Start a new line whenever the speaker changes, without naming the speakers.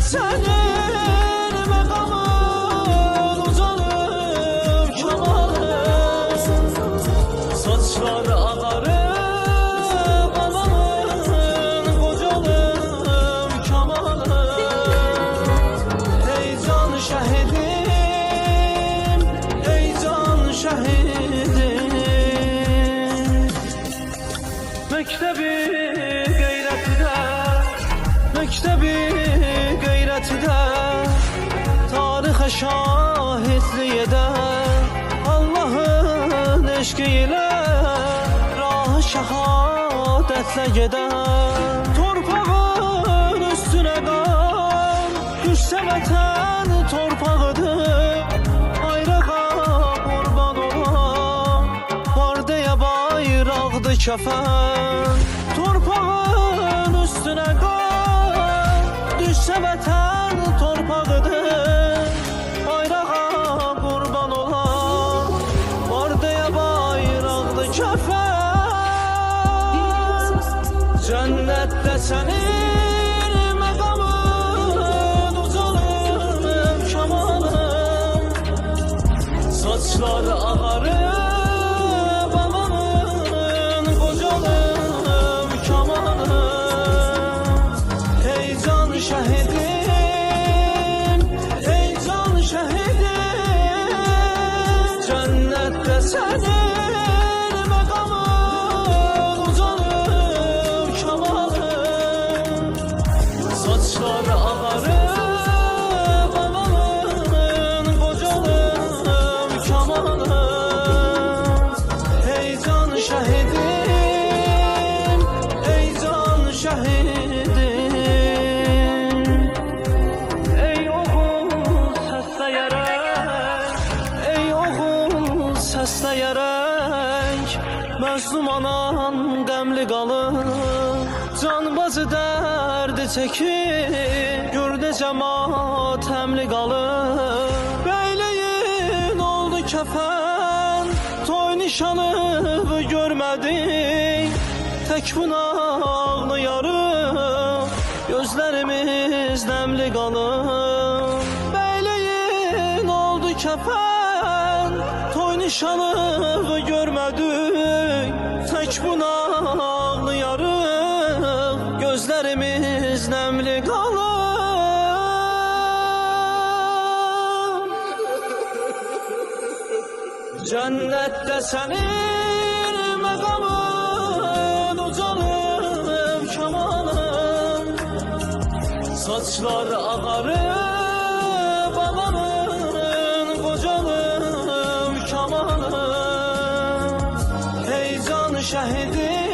senin makamın uzanır kemalın. Saçlar ağarır babamın kocalım kemalın. Ey can şehidim, ey can şehidim. Mektebi gayretide, mektebi gayretide, tarihe şahitliği eder Allah'ın eşkiyle, rah-ı şehadetle gider. Torpağın üstüne kan, düşse vətən torpağıdır. Bayrağa qurban olan, var deyə bayraqdı kəfən. Torpağın üstüne kan, düşse vətən torpağıdır. Bayrağa qurban olan, var deyə bayraqdı kəfən. Cənnətdə sənin məqamın uzanır kemalın. Saçlar ağarır babamın kocalım kemalın. Ey can şehidim, ey can şehidim. Cennette senin makamın uzanır kemalın. Saçlar ağarır babamın kocalım kemalın. Ey can şehidim, ey can şehidim. Ey oğul səsləyərək, ey oğul səsləyərək, məzlum anan qəmli qalır. Canbazı dərdi çəkir, gürdə cəmat həmli qalır. Bəyliyin oldu kəfən, toy nişanı görmədik. Tək buna ağlayarıq, gözlərimiz nəmli qalır. Bəyliyin oldu kəfən, toy nişanı görmədik. Tək buna ağlayarıq, gözlərimiz nəmli qalır. Cənnətdə sənin məqamın uzanır kemalın. Saçlar ağarır babamın kocalım kemalın. Ey can şehidim,